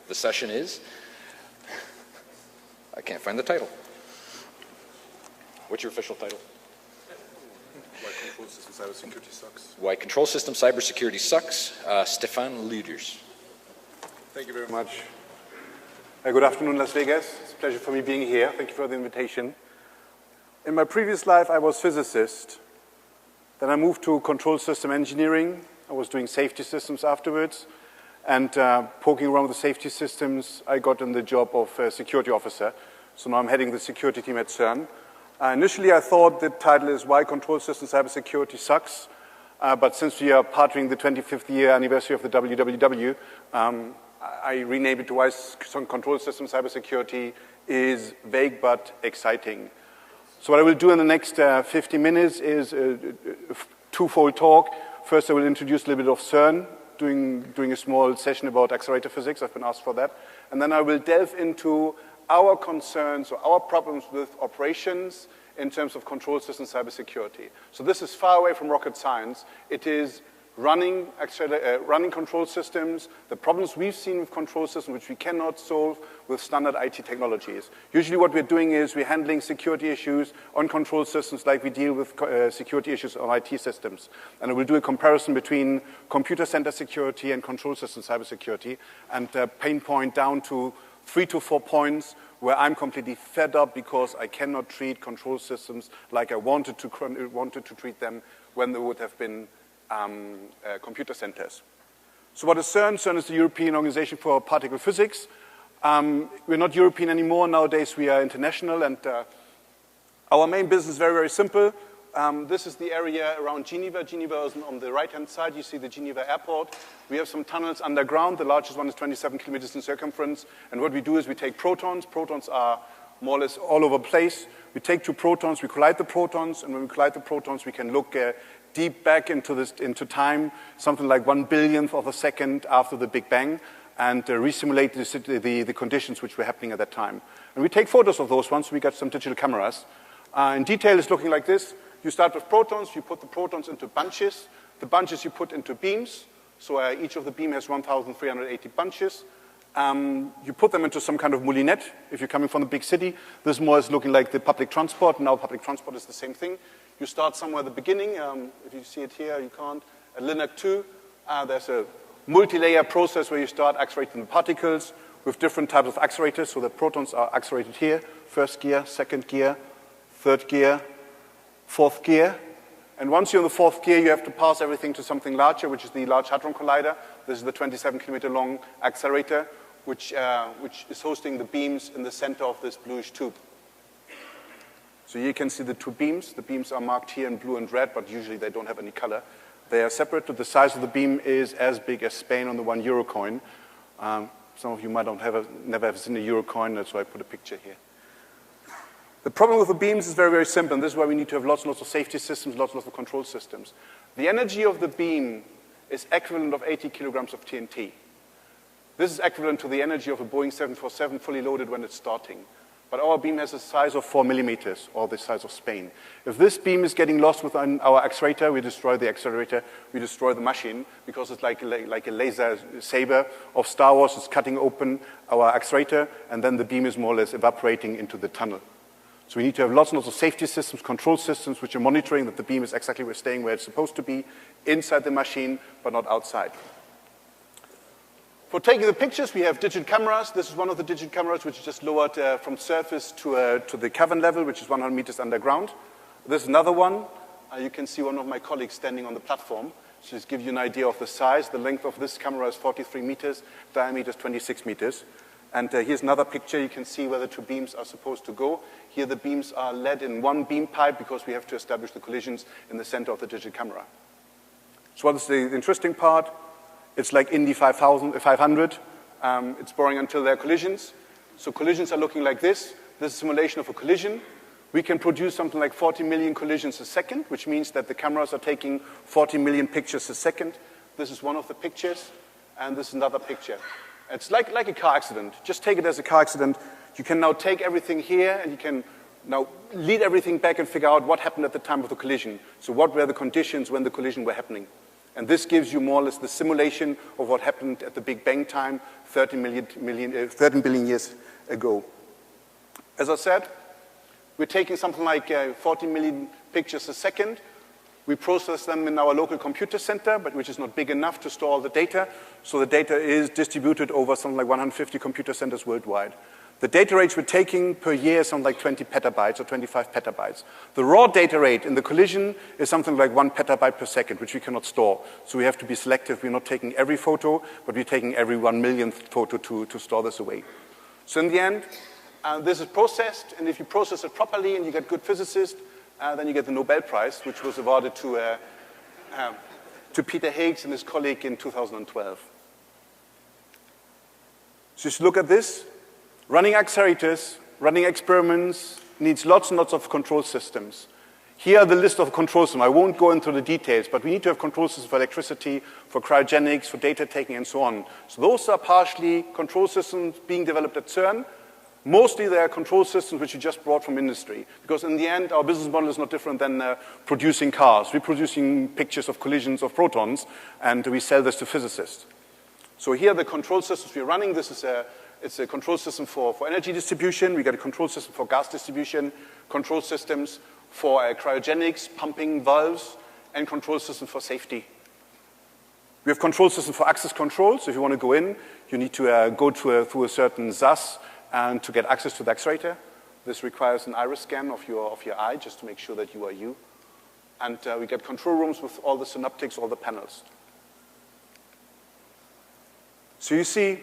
The session is, I can't find the title. What's your official title? Why control system cybersecurity sucks. Why control system cybersecurity sucks. Stefan Lüders. Thank you very much. Good afternoon, Las Vegas. It's a pleasure for me being here. Thank you for the invitation. In my previous life, I was physicist. Then I moved to control system engineering. I was doing safety systems afterwards. And poking around with the safety systems, I got in the job of security officer. So now I'm heading the security team at CERN. Initially, I thought the title is Why Control System Cybersecurity Sucks. But since we are partnering the 25th year anniversary of the WWW, I renamed it to Why Control System Cybersecurity is Vague but Exciting. So what I will do in the next 50 minutes is a twofold talk. First, I will introduce a little bit of CERN, doing a small session about accelerator physics. I've been asked for that. And then I will delve into our concerns or our problems with operations in terms of control system cybersecurity. So this is far away from rocket science. It is running control systems, the problems we've seen with control systems which we cannot solve with standard IT technologies. Usually what we're doing is we're handling security issues on control systems like we deal with security issues on IT systems. And we'll do a comparison between computer center security and control system cybersecurity and pinpoint down to 3 to 4 points where I'm completely fed up because I cannot treat control systems like I wanted to treat them when they would have been computer centers. So what is CERN? CERN is the European Organization for Particle Physics. We're not European anymore. Nowadays we are international, and our main business is very, very simple. This is the area around Geneva. Geneva is on the right-hand side. You see the Geneva airport. We have some tunnels underground. The largest one is 27 kilometers in circumference. And what we do is we take protons. Protons are more or less all over the place. We take 2 protons, we collide the protons, and when we collide the protons, we can look deep back into time, something like 1 billionth of a second after the Big Bang, and resimulate the conditions which were happening at that time. And we take photos of those ones, so we got some digital cameras. In detail, it's looking like this. You start with protons, you put the protons into bunches. The bunches you put into beams, so each of the beam has 1,380 bunches. You put them into some kind of moulinette. If you're coming from the big city, this more is looking like the public transport. Now public transport is the same thing. You start somewhere at the beginning. If you see it here, you can't. At LINAC 2, there's a multi-layer process where you start accelerating the particles with different types of accelerators. So the protons are accelerated here, first gear, second gear, third gear, fourth gear. And once you're in the fourth gear, you have to pass everything to something larger, which is the Large Hadron Collider. This is the 27-kilometer-long accelerator, which is hosting the beams in the center of this bluish tube. So here you can see the 2 beams. The beams are marked here in blue and red, but usually they don't have any color. They are separate. The size of the beam is as big as Spain on the 1 euro coin. Some of you might never have seen a euro coin, that's why I put a picture here. The problem with the beams is very, very simple, and this is why we need to have lots and lots of safety systems, lots and lots of control systems. The energy of the beam is equivalent of 80 kilograms of TNT. This is equivalent to the energy of a Boeing 747 fully loaded when it's starting. But our beam has a size of 4 millimeters, or the size of Spain. If this beam is getting lost within our accelerator, we destroy the accelerator, we destroy the machine, because it's like a laser saber of Star Wars. It's cutting open our accelerator, and then the beam is more or less evaporating into the tunnel. So we need to have lots and lots of safety systems, control systems, which are monitoring that the beam is exactly staying where it's supposed to be, inside the machine, but not outside. For taking the pictures, we have digital cameras. This is one of the digital cameras which is just lowered from surface to the cavern level, which is 100 meters underground. This is another one. You can see one of my colleagues standing on the platform. So just give you an idea of the size. The length of this camera is 43 meters, diameter is 26 meters. And here's another picture. You can see where the 2 beams are supposed to go. Here the beams are led in 1 beam pipe because we have to establish the collisions in the center of the digital camera. So what is the interesting part? It's like Indy 500. It's boring until there are collisions. So collisions are looking like this. This is a simulation of a collision. We can produce something like 40 million collisions a second, which means that the cameras are taking 40 million pictures a second. This is one of the pictures, and this is another picture. It's like a car accident. Just take it as a car accident. You can now take everything here, and you can now lead everything back and figure out what happened at the time of the collision. So what were the conditions when the collision were happening? And this gives you more or less the simulation of what happened at the Big Bang time 13 billion years ago. As I said, we're taking something like 40 million pictures a second. We process them in our local computer center, but which is not big enough to store all the data. So the data is distributed over something like 150 computer centers worldwide. The data rates we're taking per year is something like 20 petabytes or 25 petabytes. The raw data rate in the collision is something like 1 petabyte per second, which we cannot store. So we have to be selective. We're not taking every photo, but we're taking every 1 millionth photo to store this away. So in the end, this is processed, and if you process it properly and you get good physicists, then you get the Nobel Prize, which was awarded to Peter Higgs and his colleague in 2012. So just look at this. Running accelerators, running experiments needs lots and lots of control systems. Here are the list of control systems. I won't go into the details, but we need to have control systems for electricity, for cryogenics, for data taking, and so on. So those are partially control systems being developed at CERN. Mostly they are control systems which we just brought from industry, because in the end, our business model is not different than producing cars. We're producing pictures of collisions of protons, and we sell this to physicists. So here are the control systems we're running. This is it's a control system for energy distribution. We got a control system for gas distribution, control systems for cryogenics, pumping valves, and control systems for safety. We have control systems for access control. So if you want to go in, you need to go through a certain SAS and to get access to the accelerator. This requires an iris scan of your eye just to make sure that you are you. And we get control rooms with all the synaptics, all the panels. So you see,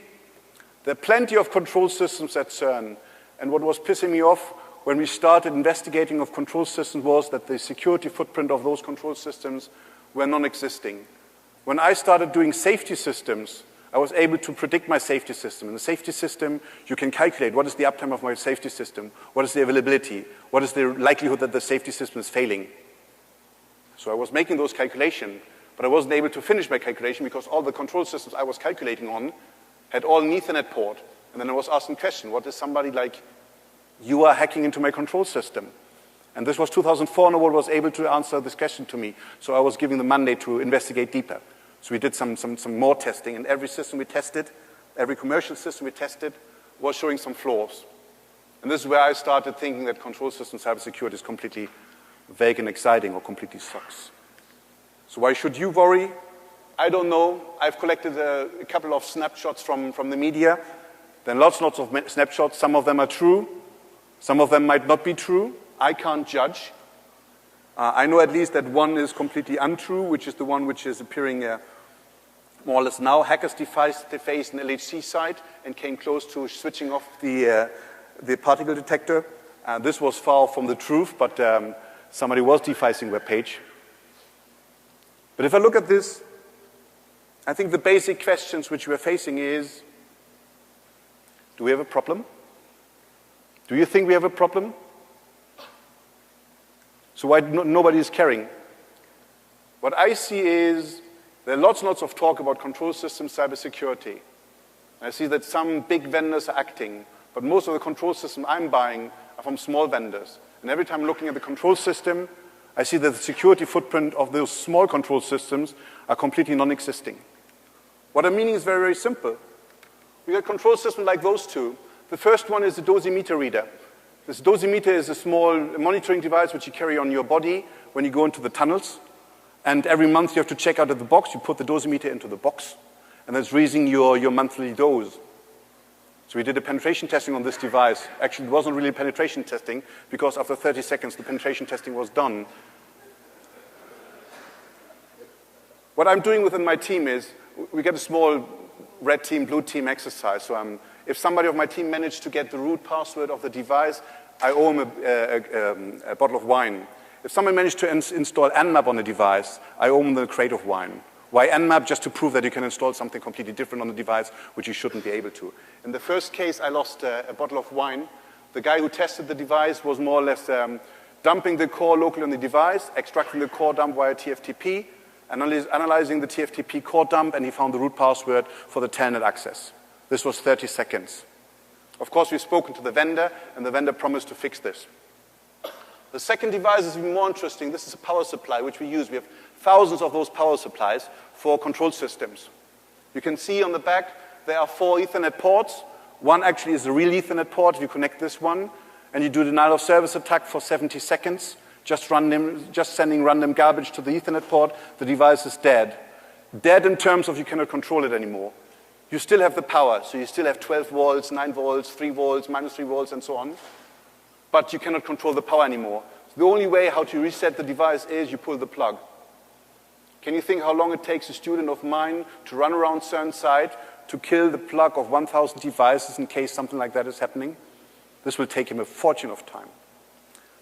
there are plenty of control systems at CERN. And what was pissing me off when we started investigating of control systems was that the security footprint of those control systems were non-existing. When I started doing safety systems, I was able to predict my safety system. In the safety system, you can calculate what is the uptime of my safety system, what is the availability, what is the likelihood that the safety system is failing. So I was making those calculations, but I wasn't able to finish my calculation because all the control systems I was calculating on had all an Ethernet port. And then I was asking the question, what is somebody like, you are hacking into my control system? And this was 2004, no one was able to answer this question to me. So I was given the mandate to investigate deeper. So we did some more testing, and every system we tested, every commercial system we tested, was showing some flaws. And this is where I started thinking that control system cybersecurity is completely vague and exciting or completely sucks. So why should you worry? I don't know. I've collected a couple of snapshots from the media. There are lots and lots of snapshots. Some of them are true. Some of them might not be true. I can't judge. I know at least that one is completely untrue, which is the one which is appearing more or less now. Hackers defaced an LHC site and came close to switching off the particle detector. This was far from the truth, but somebody was defacing their page. But if I look at this, I think the basic questions which we're facing is, do we have a problem? Do you think we have a problem? So why nobody is caring? What I see is there are lots and lots of talk about control system cybersecurity. I see that some big vendors are acting, but most of the control systems I'm buying are from small vendors. And every time looking at the control system, I see that the security footprint of those small control systems are completely non-existing. What I'm meaning is very, very simple. We got control systems like those two. The first one is the dosimeter reader. This dosimeter is a small monitoring device which you carry on your body when you go into the tunnels. And every month you have to check out of the box. You put the dosimeter into the box, and that's reading your monthly dose. So we did a penetration testing on this device. Actually, it wasn't really penetration testing, because after 30 seconds, the penetration testing was done. What I'm doing within my team is, we get a small red team, blue team exercise. So if somebody of my team managed to get the root password of the device, I owe him a bottle of wine. If someone managed to install Nmap on a device, I owe them the crate of wine. Why Nmap? Just to prove that you can install something completely different on the device, which you shouldn't be able to. In the first case, I lost a bottle of wine. The guy who tested the device was more or less dumping the core locally on the device, extracting the core dump via TFTP, analyzing the TFTP core dump, and he found the root password for the telnet access. This was 30 seconds. Of course, we've spoken to the vendor, and the vendor promised to fix this. The second device is even more interesting. This is a power supply, which we use. We have thousands of those power supplies for control systems. You can see on the back there are 4 Ethernet ports. One actually is a real Ethernet port. If you connect this one and you do denial of service attack for 70 seconds, just sending random garbage to the Ethernet port, the device is dead. Dead in terms of you cannot control it anymore. You still have the power, so you still have 12 volts, 9 volts, 3 volts, minus 3 volts, and so on. But you cannot control the power anymore. So the only way how to reset the device is you pull the plug. Can you think how long it takes a student of mine to run around CERN site to kill the plug of 1,000 devices in case something like that is happening? This will take him a fortune of time.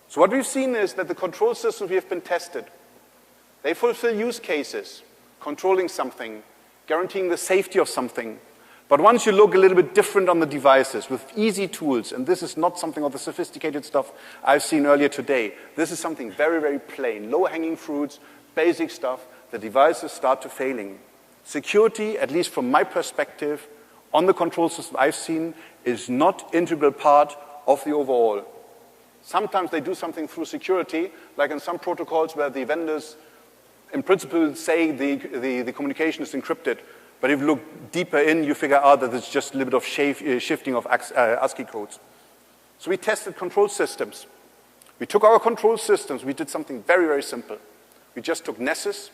So what we've seen is that the control systems we have been tested, they fulfill use cases, controlling something, guaranteeing the safety of something. But once you look a little bit different on the devices with easy tools, and this is not something of the sophisticated stuff I've seen earlier today, this is something very, very plain, low-hanging fruits, basic stuff, the devices start to failing. Security, at least from my perspective, on the control system I've seen, is not integral part of the overall. Sometimes they do something through security, like in some protocols where the vendors, in principle, say the communication is encrypted. But if you look deeper in, you figure out that it's just a little bit of shifting of ASCII codes. So we tested control systems. We took our control systems, we did something very, very simple. We just took Nessus,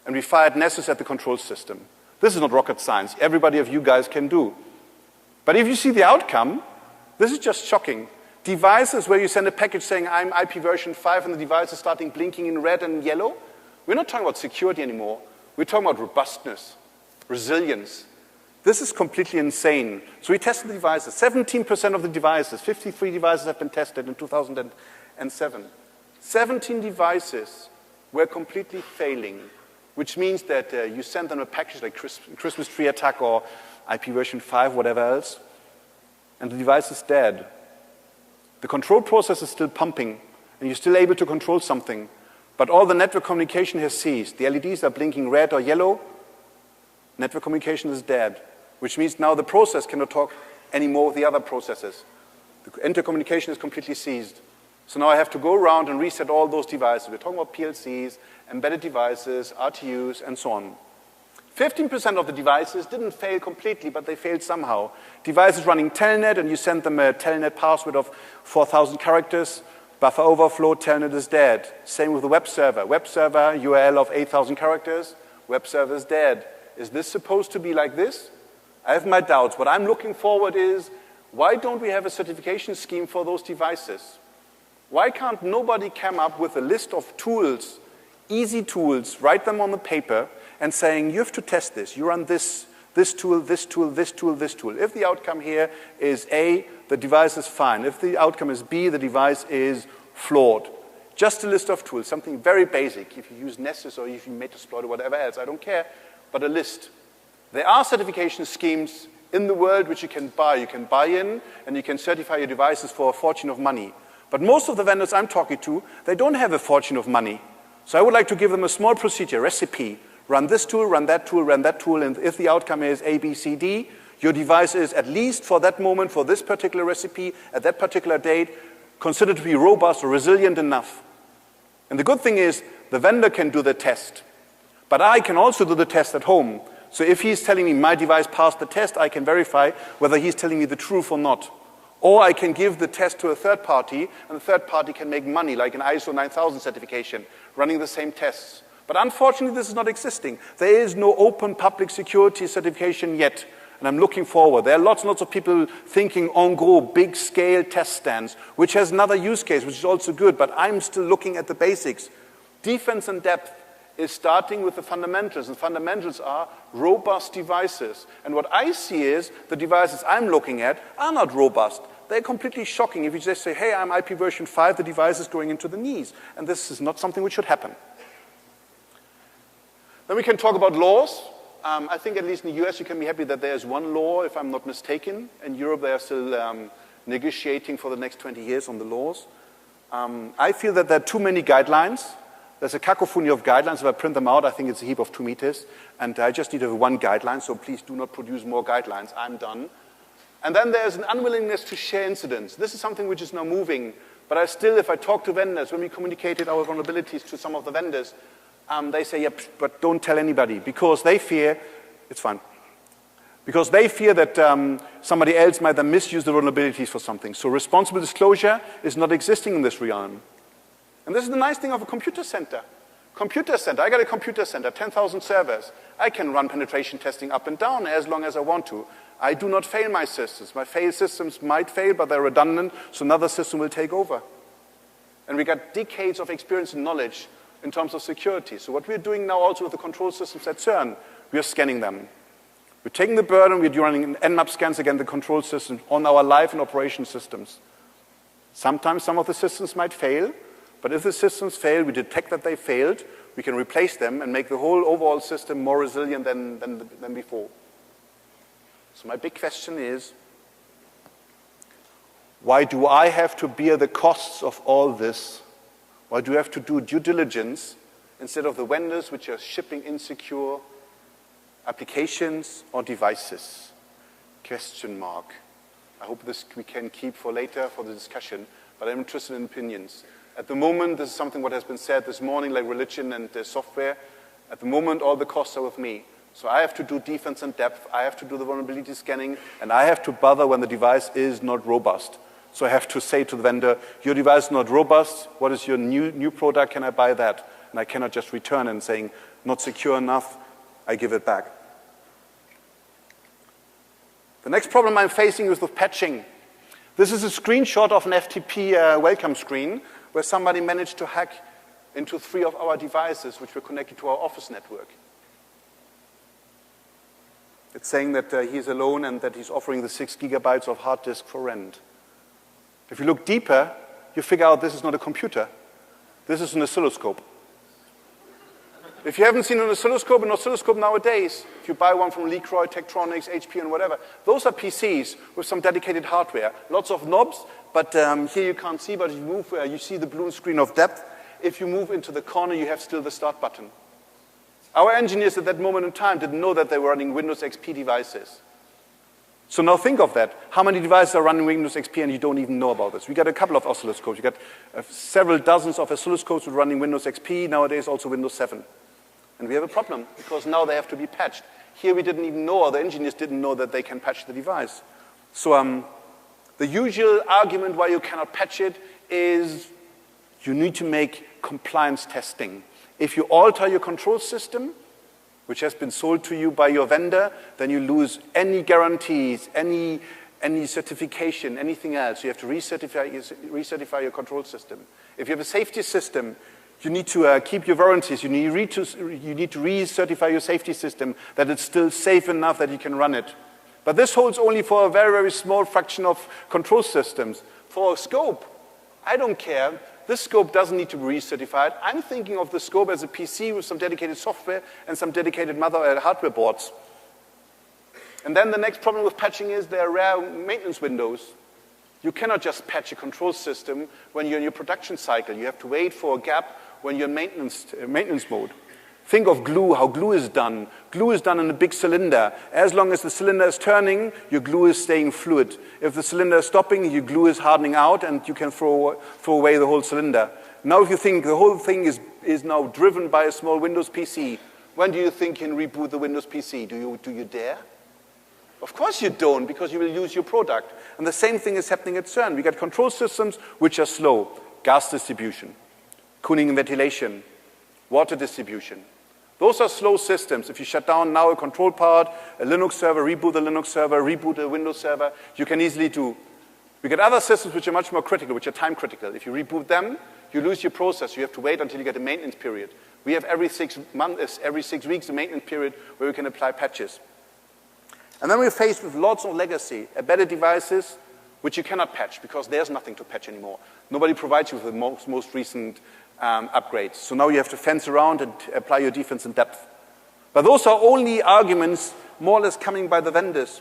and we fired Nessus at the control system. This is not rocket science. Everybody of you guys can do. But if you see the outcome, this is just shocking. Devices where you send a package saying, I'm IP version 5, and the device is starting blinking in red and yellow, we're not talking about security anymore. We're talking about robustness, resilience. This is completely insane. So we tested the devices. 17% of the devices, 53 devices have been tested in 2007. 17 devices were completely failing, which means that you send them a package like Christmas tree attack or IP version 5, whatever else, and the device is dead. The control process is still pumping, and you're still able to control something, but all the network communication has ceased. The LEDs are blinking red or yellow. Network communication is dead, which means now the process cannot talk anymore with the other processes. The intercommunication is completely ceased. So now I have to go around and reset all those devices. We're talking about PLCs, embedded devices, RTUs, and so on. 15% of the devices didn't fail completely, but they failed somehow. Devices running Telnet, and you send them a Telnet password of 4,000 characters. Buffer overflow, Telnet is dead. Same with the web server. Web server, URL of 8,000 characters. Web server is dead. Is this supposed to be like this? I have my doubts. What I'm looking forward is, why don't we have a certification scheme for those devices? Why can't nobody come up with a list of tools, easy tools, write them on the paper, and saying, you have to test this. You run this tool, this tool, this tool, this tool. If the outcome here is A, the device is fine. If the outcome is B, the device is flawed. Just a list of tools, something very basic. If you use Nessus or if you Metasploit or whatever else, I don't care, but a list. There are certification schemes in the world which you can buy. You can buy in, and you can certify your devices for a fortune of money. But most of the vendors I'm talking to, they don't have a fortune of money. So I would like to give them a small procedure, recipe. Run this tool, run that tool, run that tool, and if the outcome is A, B, C, D, your device is, at least for that moment, for this particular recipe, at that particular date, considered to be robust or resilient enough. And the good thing is, the vendor can do the test. But I can also do the test at home. So if he's telling me my device passed the test, I can verify whether he's telling me the truth or not. Or I can give the test to a third party, and the third party can make money, like an ISO 9000 certification, running the same tests. But unfortunately, this is not existing. There is no open public security certification yet, and I'm looking forward. There are lots and lots of people thinking en gros, big-scale test stands, which has another use case, which is also good, but I'm still looking at the basics. Defense in depth is starting with the fundamentals, and fundamentals are robust devices. And what I see is the devices I'm looking at are not robust. They're completely shocking. If you just say, hey, I'm IP version 5, the device is going into the knees. And this is not something which should happen. Then we can talk about laws. I think at least in the US you can be happy that there's one law, if I'm not mistaken. In Europe they are still negotiating for the next 20 years on the laws. I feel that there are too many guidelines. There's a cacophony of guidelines. If I print them out, I think it's a heap of 2 meters. And I just need one guideline, so please do not produce more guidelines. I'm done. And then there's an unwillingness to share incidents. This is something which is now moving. But if I talk to vendors, when we communicated our vulnerabilities to some of the vendors, they say, yep, but don't tell anybody, because they fear, it's fine, because they fear that somebody else might then misuse the vulnerabilities for something. So responsible disclosure is not existing in this realm. And this is the nice thing of a computer center. Computer center, I got a computer center, 10,000 servers. I can run penetration testing up and down as long as I want to. I do not fail my systems. My failed systems might fail, but they're redundant, so another system will take over. And we got decades of experience and knowledge in terms of security. So what we're doing now also with the control systems at CERN, we are scanning them. We're taking the burden, we're running Nmap scans against the control systems on our live and operation systems. Sometimes some of the systems might fail, but if the systems fail, we detect that they failed, we can replace them and make the whole overall system more resilient than before. So my big question is, why do I have to bear the costs of all this? Why do I have to do due diligence instead of the vendors which are shipping insecure applications or devices? Question mark. I hope this we can keep for later for the discussion, but I'm interested in opinions. At the moment, this is something what has been said this morning, like religion and software. At the moment, all the costs are with me. So I have to do defense in depth, I have to do the vulnerability scanning, and I have to bother when the device is not robust. So I have to say to the vendor, your device is not robust, what is your new product, can I buy that? And I cannot just return and saying, not secure enough, I give it back. The next problem I'm facing is with patching. This is a screenshot of an FTP welcome screen where somebody managed to hack into 3 of our devices which were connected to our office network. It's saying that he's alone and that he's offering the 6 gigabytes of hard disk for rent. If you look deeper, you figure out this is not a computer. This is an oscilloscope. If you haven't seen an oscilloscope nowadays, if you buy one from Leroy, Tektronix, HP, and whatever, those are PCs with some dedicated hardware. Lots of knobs, but here you can't see, but if you move, you see the blue screen of depth. If you move into the corner, you have still the start button. Our engineers at that moment in time didn't know that they were running Windows XP devices. So now think of that. How many devices are running Windows XP and you don't even know about this? We got a couple of oscilloscopes. You got several dozens of oscilloscopes running Windows XP, nowadays also Windows 7. And we have a problem, because now they have to be patched. Here we didn't even know, or the engineers didn't know that they can patch the device. So the usual argument why you cannot patch it is you need to make compliance testing. If you alter your control system, which has been sold to you by your vendor, then you lose any guarantees, any certification, anything else. You have to recertify your control system. If you have a safety system, you need to keep your warranties. You need to recertify your safety system that it's still safe enough that you can run it. But this holds only for a very, very small fraction of control systems. For a scope, I don't care. This scope doesn't need to be recertified. I'm thinking of the scope as a PC with some dedicated software and some dedicated hardware boards. And then the next problem with patching is there are rare maintenance windows. You cannot just patch a control system when you're in your production cycle. You have to wait for a gap when you're in maintenance mode. Think of glue, how glue is done. Glue is done in a big cylinder. As long as the cylinder is turning, your glue is staying fluid. If the cylinder is stopping, your glue is hardening out and you can throw away the whole cylinder. Now if you think the whole thing is now driven by a small Windows PC, when do you think you can reboot the Windows PC? Do you dare? Of course you don't, because you will lose your product. And the same thing is happening at CERN. We got control systems which are slow. Gas distribution, cooling and ventilation, water distribution. Those are slow systems. If you shut down now a control part, a Linux server, reboot the Linux server, reboot a Windows server, you can easily do. We get other systems which are much more critical, which are time critical. If you reboot them, you lose your process. You have to wait until you get a maintenance period. We have every 6 weeks a maintenance period where we can apply patches. And then we're faced with lots of legacy, embedded devices, which you cannot patch because there's nothing to patch anymore. Nobody provides you with the most recent upgrades. So now you have to fence around and apply your defense in depth. But those are only arguments more or less coming by the vendors.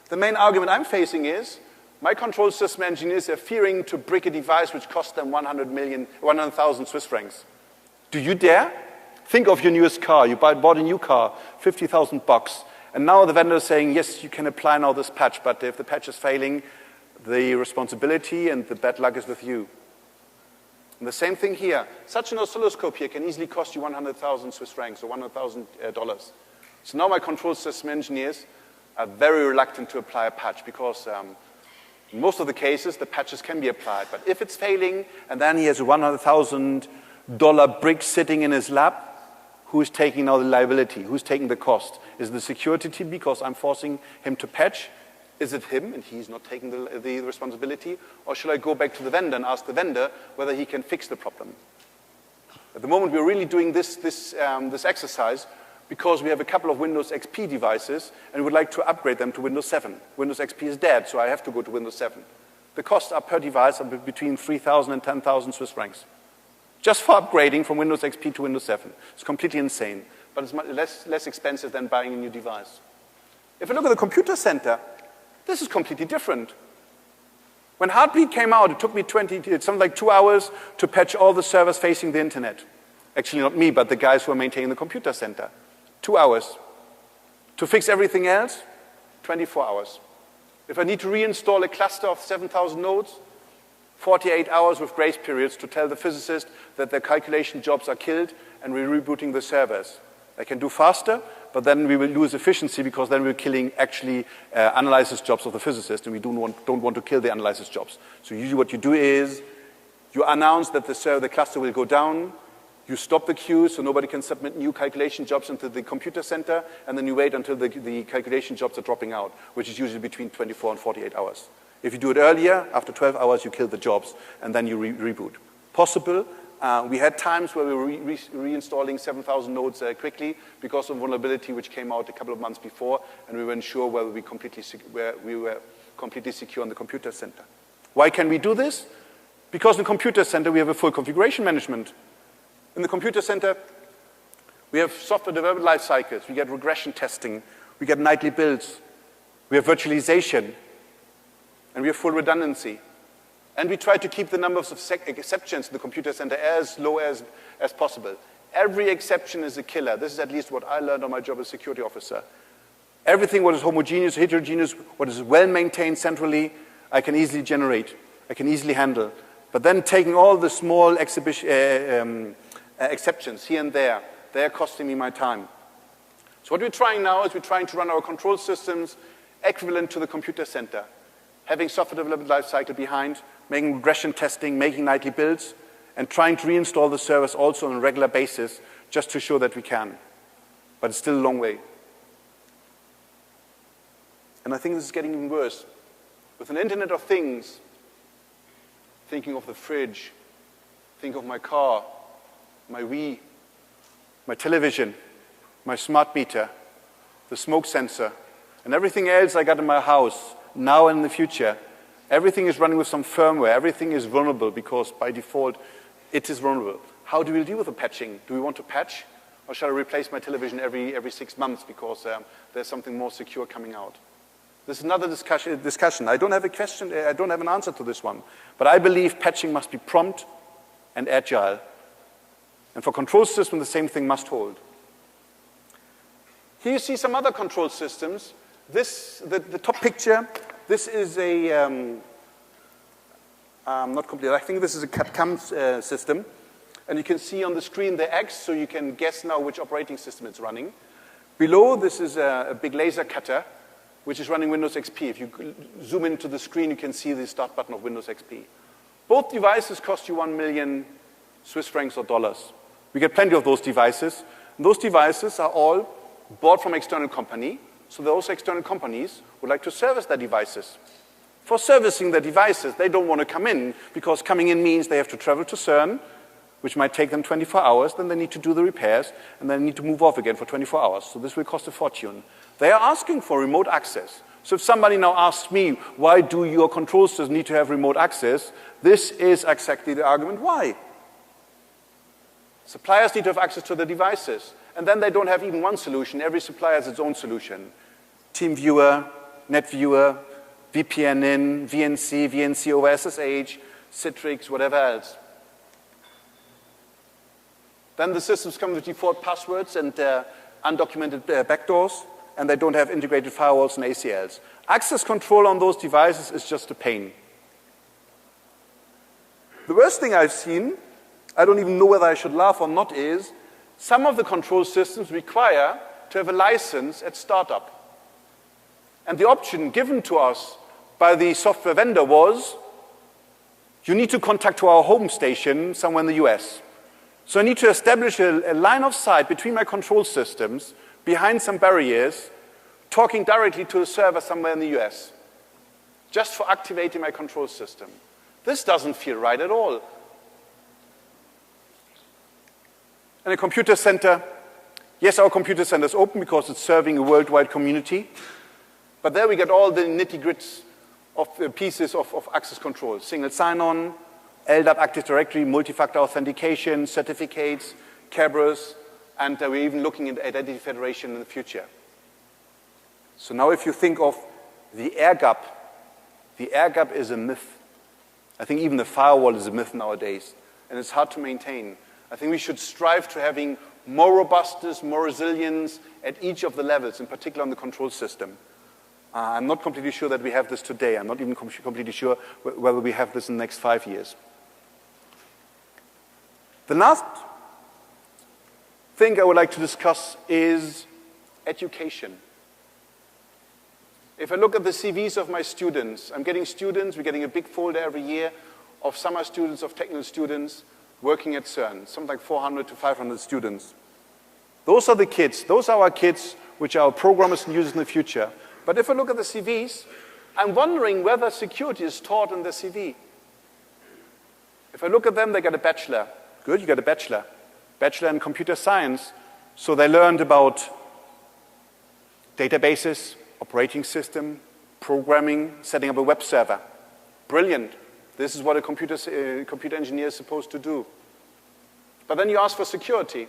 The main argument I'm facing is my control system engineers are fearing to brick a device which costs them 100,000 Swiss francs. Do you dare? Think of your newest car. You bought a new car, 50,000 bucks. And now the vendor is saying, yes, you can apply now this patch, but if the patch is failing, the responsibility and the bad luck is with you. And the same thing here. Such an oscilloscope here can easily cost you 100,000 Swiss francs or $100,000. So now my control system engineers are very reluctant to apply a patch because in most of the cases, the patches can be applied. But if it's failing, and then he has a $100,000 brick sitting in his lab, who's taking now the liability? Who's taking the cost? Is it the security team because I'm forcing him to patch? Is it him and he's not taking the responsibility? Or should I go back to the vendor and ask the vendor whether he can fix the problem? At the moment, we're really doing this exercise because we have a couple of Windows XP devices and we would like to upgrade them to Windows 7. Windows XP is dead, so I have to go to Windows 7. The costs are per device are between 3,000 and 10,000 Swiss francs. Just for upgrading from Windows XP to Windows 7. It's completely insane, but it's much less expensive than buying a new device. If you look at the computer center, this is completely different. When Heartbeat came out, it took me something like 2 hours to patch all the servers facing the internet. Actually, not me, but the guys who are maintaining the computer center. 2 hours. To fix everything else, 24 hours. If I need to reinstall a cluster of 7,000 nodes, 48 hours with grace periods to tell the physicist that their calculation jobs are killed and we're rebooting the servers. I can do faster, but then we will lose efficiency because then we're killing actually analysis jobs of the physicist, and we don't want to kill the analysis jobs. So usually what you do is you announce that the cluster will go down, you stop the queue so nobody can submit new calculation jobs into the computer center, and then you wait until the calculation jobs are dropping out, which is usually between 24 and 48 hours. If you do it earlier, after 12 hours, you kill the jobs, and then you reboot. Possible. We had times where we were reinstalling 7,000 nodes quickly because of vulnerability which came out a couple of months before, and we weren't sure whether we were completely secure in the computer center. Why can we do this? Because in the computer center, we have a full configuration management. In the computer center, we have software development life cycles. We get regression testing. We get nightly builds. We have virtualization. And we have full redundancy. And we try to keep the numbers of exceptions in the computer center as low as possible. Every exception is a killer. This is at least what I learned on my job as security officer. Everything what is homogeneous, heterogeneous, what is well-maintained centrally, I can easily generate. I can easily handle. But then taking all the small exceptions here and there, they are costing me my time. So what we're trying now is we're trying to run our control systems equivalent to the computer center. Having software development lifecycle behind, making regression testing, making nightly builds, and trying to reinstall the servers also on a regular basis just to show that we can. But it's still a long way. And I think this is getting even worse. With an Internet of Things, thinking of the fridge, think of my car, my Wii, my television, my smart meter, the smoke sensor, and everything else I got in my house, now and in the future, everything is running with some firmware. Everything is vulnerable because by default, it is vulnerable. How do we deal with the patching? Do we want to patch? Or shall I replace my television every 6 months because there's something more secure coming out? This is another discussion. I don't have a question. I don't have an answer to this one. But I believe patching must be prompt and agile. And for control systems, the same thing must hold. Here you see some other control systems. The top picture, this is a, not complete, I think this is a CAD-CAM system. And you can see on the screen the X, so you can guess now which operating system it's running. Below, this is a big laser cutter, which is running Windows XP. If you zoom into the screen, you can see the start button of Windows XP. Both devices cost you 1 million Swiss francs or dollars. We get plenty of those devices. And those devices are all bought from external company. So those external companies would like to service their devices. For servicing their devices, they don't want to come in because coming in means they have to travel to CERN, which might take them 24 hours. Then they need to do the repairs, and then need to move off again for 24 hours. So this will cost a fortune. They are asking for remote access. So if somebody now asks me, why do your control systems need to have remote access? This is exactly the argument why. Suppliers need to have access to the devices. And then they don't have even one solution. Every supplier has its own solution. TeamViewer, NetViewer, VPN in, VNC, VNC over SSH, Citrix, whatever else. Then the systems come with default passwords and undocumented backdoors, and they don't have integrated firewalls and ACLs. Access control on those devices is just a pain. The worst thing I've seen I don't even know whether I should laugh or not, is some of the control systems require to have a license at startup. And the option given to us by the software vendor was, you need to contact to our home station somewhere in the US. So I need to establish a line of sight between my control systems, behind some barriers, talking directly to a server somewhere in the US, just for activating my control system. This doesn't feel right at all. And a computer center, yes, our computer center is open because it's serving a worldwide community, but there we get all the nitty-gritty of pieces of access control. Single sign-on, LDAP Active Directory, multi-factor authentication, certificates, cameras, and we're even looking at identity federation in the future. So now if you think of the air gap is a myth. I think even the firewall is a myth nowadays, and it's hard to maintain. I think we should strive to having more robustness, more resilience at each of the levels, in particular on the control system. I'm not completely sure that we have this today. I'm not even completely sure whether we have this in the next 5 years. The last thing I would like to discuss is education. If I look at the CVs of my students, we're getting a big folder every year of summer students, of technical students working at CERN, something like 400 to 500 students. Those are the kids, those are our kids which our programmers can use in the future. But if I look at the CVs, I'm wondering whether security is taught in the CV. If I look at them, they got a bachelor. Good, you got a bachelor. Bachelor in computer science. So they learned about databases, operating system, programming, setting up a web server. Brilliant. This is what a computer engineer is supposed to do. But then you ask for security,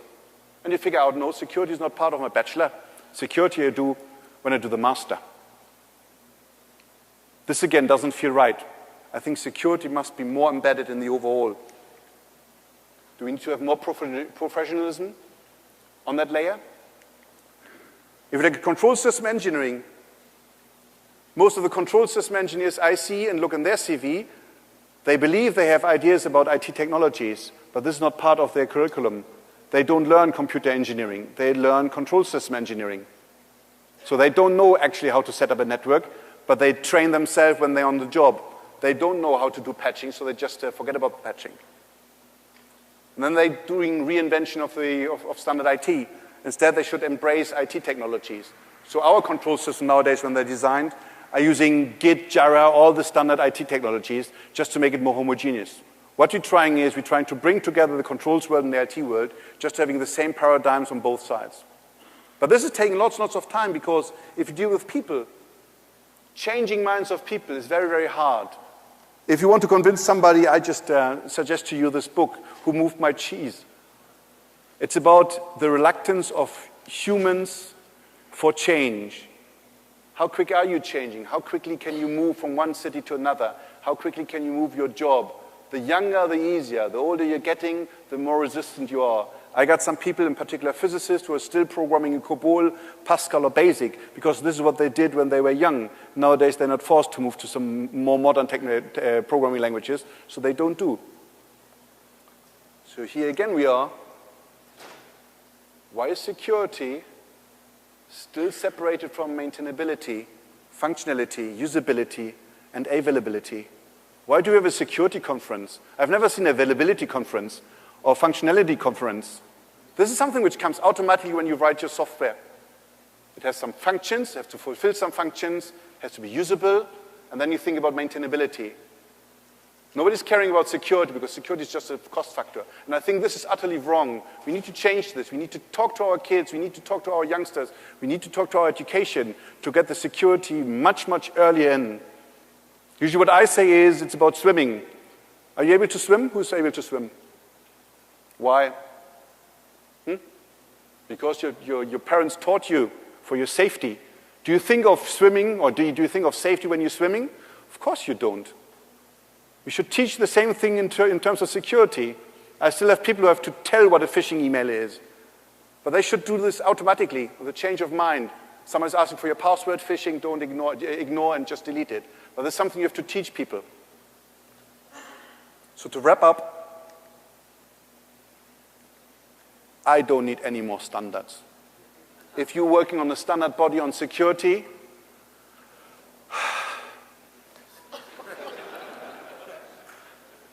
and you figure out, no, security is not part of my bachelor. Security I do when I do the master. This again doesn't feel right. I think security must be more embedded in the overall. Do we need to have more professionalism on that layer? If you look at control system engineering, most of the control system engineers I see and look in their CV, they believe they have ideas about IT technologies, but this is not part of their curriculum. They don't learn computer engineering. They learn control system engineering. So they don't know actually how to set up a network, but they train themselves when they're on the job. They don't know how to do patching, so they just forget about patching. And then they're doing reinvention of standard IT. Instead, they should embrace IT technologies. So our control system nowadays, when they're designed, are using Git, Jira, all the standard IT technologies, just to make it more homogeneous. What we're trying to bring together the controls world and the IT world, just having the same paradigms on both sides. But this is taking lots and lots of time, because if you deal with people, changing minds of people is very, very hard. If you want to convince somebody, I just suggest to you this book, Who Moved My Cheese? It's about the reluctance of humans for change. How quick are you changing? How quickly can you move from one city to another? How quickly can you move your job? The younger, the easier. The older you're getting, the more resistant you are. I got some people, in particular physicists, who are still programming in COBOL, Pascal, or BASIC, because this is what they did when they were young. Nowadays, they're not forced to move to some more modern programming languages, so they don't do. So here again we are. Why is security still separated from maintainability, functionality, usability, and availability? Why do we have a security conference? I've never seen an availability conference or functionality conference. This is something which comes automatically when you write your software. It has some functions, it has to fulfill some functions, it has to be usable, and then you think about maintainability. Nobody's caring about security, because security is just a cost factor. And I think this is utterly wrong. We need to change this. We need to talk to our kids. We need to talk to our youngsters. We need to talk to our education to get the security much, much earlier in. Usually what I say is, it's about swimming. Are you able to swim? Who's able to swim? Why? Because your parents taught you for your safety. Do you think of swimming, or do you think of safety when you're swimming? Of course you don't. We should teach the same thing in terms of security. I still have people who have to tell what a phishing email is. But they should do this automatically, with a change of mind. Someone's asking for your password, phishing, don't ignore and just delete it. But there's something you have to teach people. So to wrap up, I don't need any more standards. If you're working on a standard body on security,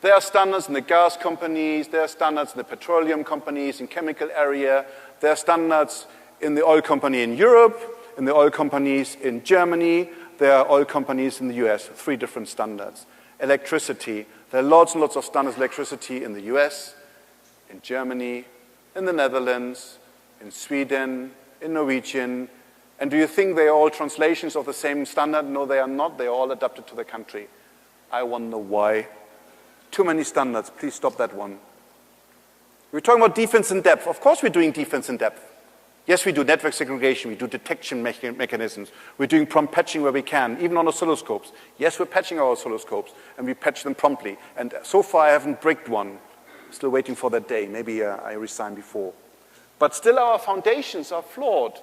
there are standards in the gas companies, there are standards in the petroleum companies, in chemical area, there are standards in the oil company in Europe, in the oil companies in Germany, there are oil companies in the US, 3 different standards. Electricity, there are lots and lots of standards electricity in the US, in Germany, in the Netherlands, in Sweden, in Norwegian. And do you think they are all translations of the same standard? No, they are not. They are all adapted to the country. I wonder why. Too many standards. Please stop that one. We're talking about defense in depth. Of course we're doing defense in depth. Yes, we do network segregation. We do detection mechanisms. We're doing prompt patching where we can, even on oscilloscopes. Yes, we're patching our oscilloscopes, and we patch them promptly. And so far I haven't bricked one. Still waiting for that day. Maybe I resign before. But still our foundations are flawed.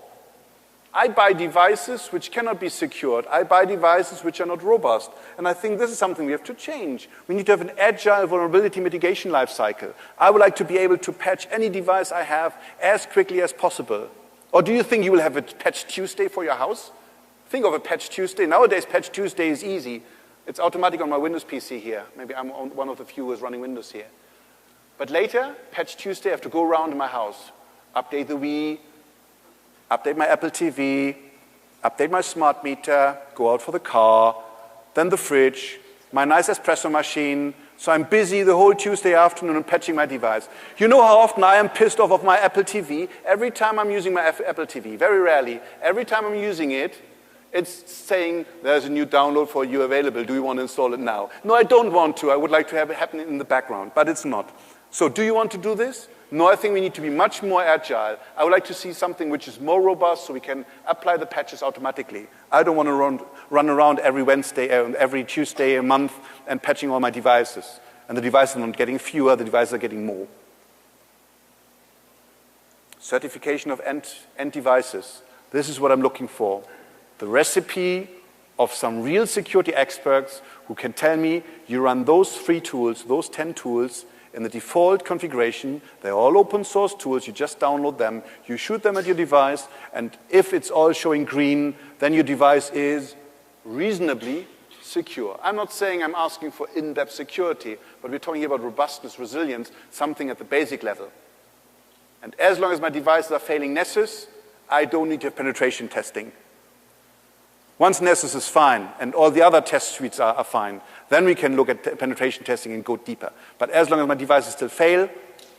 I buy devices which cannot be secured. I buy devices which are not robust. And I think this is something we have to change. We need to have an agile vulnerability mitigation life cycle. I would like to be able to patch any device I have as quickly as possible. Or do you think you will have a patch Tuesday for your house? Think of a patch Tuesday. Nowadays, patch Tuesday is easy. It's automatic on my Windows PC here. Maybe I'm one of the few who is running Windows here. But later, patch Tuesday, I have to go around in my house, update the Wii, update my Apple TV, update my smart meter, go out for the car, then the fridge, my nice espresso machine. So I'm busy the whole Tuesday afternoon patching my device. You know how often I am pissed off of my Apple TV? Every time I'm using my Apple TV, very rarely. Every time I'm using it, it's saying, there's a new download for you available. Do you want to install it now? No, I don't want to. I would like to have it happen in the background, but it's not. So do you want to do this? No, I think we need to be much more agile. I would like to see something which is more robust so we can apply the patches automatically. I don't want to run around every Wednesday, every Tuesday a month and patching all my devices. And the devices are not getting fewer, the devices are getting more. Certification of end devices. This is what I'm looking for. The recipe of some real security experts who can tell me you run those 3 tools, those 10 tools, in the default configuration. They're all open source tools. You just download them. You shoot them at your device. And if it's all showing green, then your device is reasonably secure. I'm not saying I'm asking for in-depth security, but we're talking about robustness, resilience, something at the basic level. And as long as my devices are failing Nessus, I don't need to have penetration testing. Once Nessus is fine and all the other test suites are fine, then we can look at penetration testing and go deeper. But as long as my devices still fail,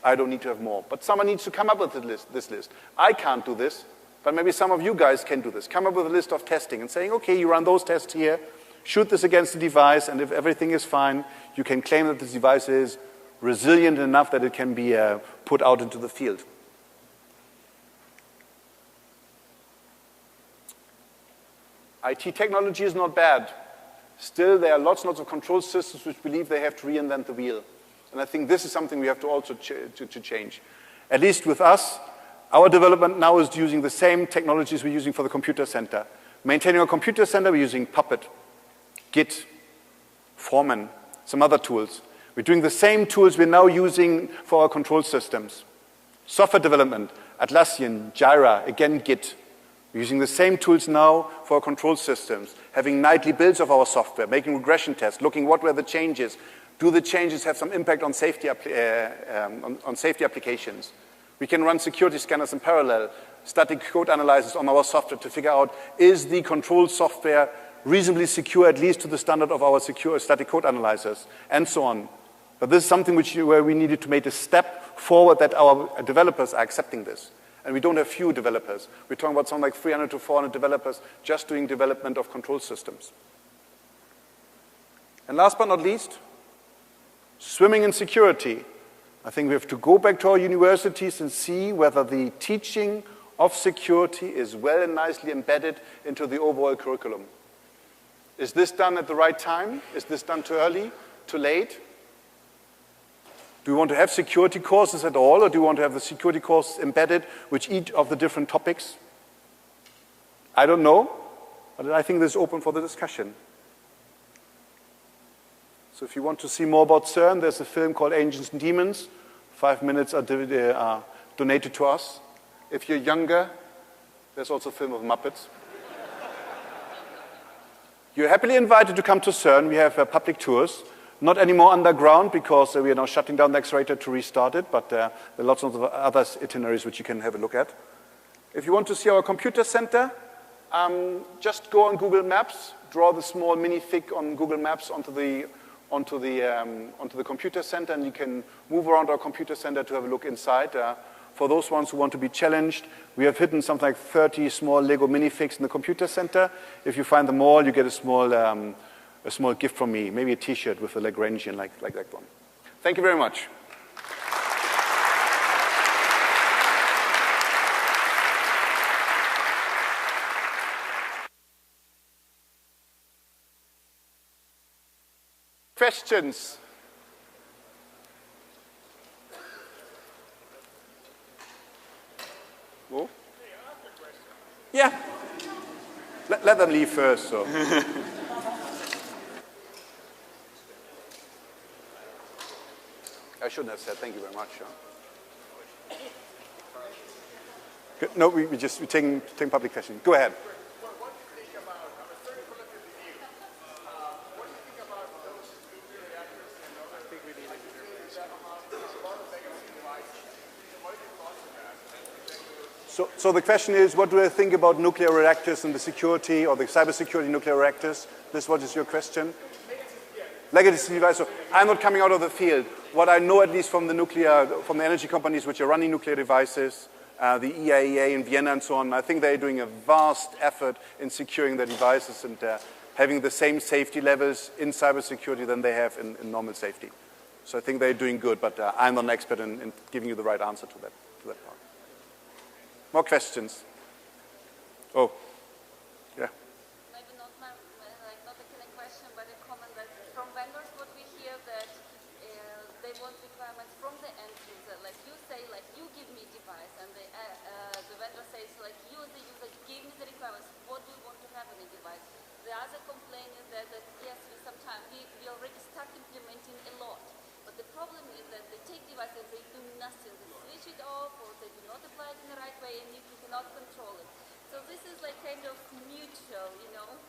I don't need to have more. But someone needs to come up with this list. I can't do this, but maybe some of you guys can do this. Come up with a list of testing and saying, okay, you run those tests here, shoot this against the device, and if everything is fine, you can claim that this device is resilient enough that it can be put out into the field. IT technology is not bad. Still, there are lots and lots of control systems which believe they have to reinvent the wheel. And I think this is something we have to also change. At least with us, our development now is using the same technologies we're using for the computer center. Maintaining a computer center, we're using Puppet, Git, Foreman, some other tools. We're doing the same tools we're now using for our control systems. Software development, Atlassian, Jira, again Git. We're using the same tools now for our control systems, having nightly builds of our software, making regression tests, looking what were the changes. Do the changes have some impact on safety, safety applications? We can run security scanners in parallel, static code analysis on our software to figure out, is the control software reasonably secure, at least to the standard of our secure static code analyzers, and so on. But this is something where we needed to make a step forward that our developers are accepting this. And we don't have few developers. We're talking about something like 300 to 400 developers just doing development of control systems. And last but not least, swimming in security. I think we have to go back to our universities and see whether the teaching of security is well and nicely embedded into the overall curriculum. Is this done at the right time? Is this done too early, too late? Do we want to have security courses at all, or do we want to have the security courses embedded with each of the different topics? I don't know, but I think this is open for the discussion. So if you want to see more about CERN, there's a film called Angels and Demons. 5 minutes are donated to us. If you're younger, there's also a film of Muppets. You're happily invited to come to CERN. We have public tours. Not anymore underground because we are now shutting down the accelerator to restart it, but there are lots of other itineraries which you can have a look at. If you want to see our computer center, just go on Google Maps, draw the small minifig on Google Maps onto the computer center, and you can move around our computer center to have a look inside. For those ones who want to be challenged, we have hidden something like 30 small Lego minifigs in the computer center. If you find them all, you get a small gift from me, maybe a T-shirt with a Lagrangian like that one. Thank you very much. Questions? Oh? Yeah. Let them leave first. So. I shouldn't have said thank you very much. Good. No, we're taking public questions. Go ahead. What do you think about, I'm a certain collective review, what do you think about those nuclear reactors and other that there's a lot of legacy devices? What are your thoughts on that? So the question is, what do I think about nuclear reactors and the security or the cybersecurity nuclear reactors? What is your question? Legacy device. So I'm not coming out of the field. What I know, at least from the energy companies which are running nuclear devices, the EIEA in Vienna and so on, I think they're doing a vast effort in securing their devices and having the same safety levels in cybersecurity than they have in normal safety. So I think they're doing good, but I'm not an expert in giving you the right answer to that part. More questions? Oh, yeah. Maybe not a question, but a comment that from vendors, what we hear that they want requirements from the end user. Like you say, like you give me device, and the vendor says, like you the user give me the requirements. What do you want to have in the device? The other complaint is that yes, we already start implementing a lot, but the problem is that they take devices, they do nothing. They switch it off, or they do not apply it in the right way, and you cannot control it. So this is like kind of mutual, you know.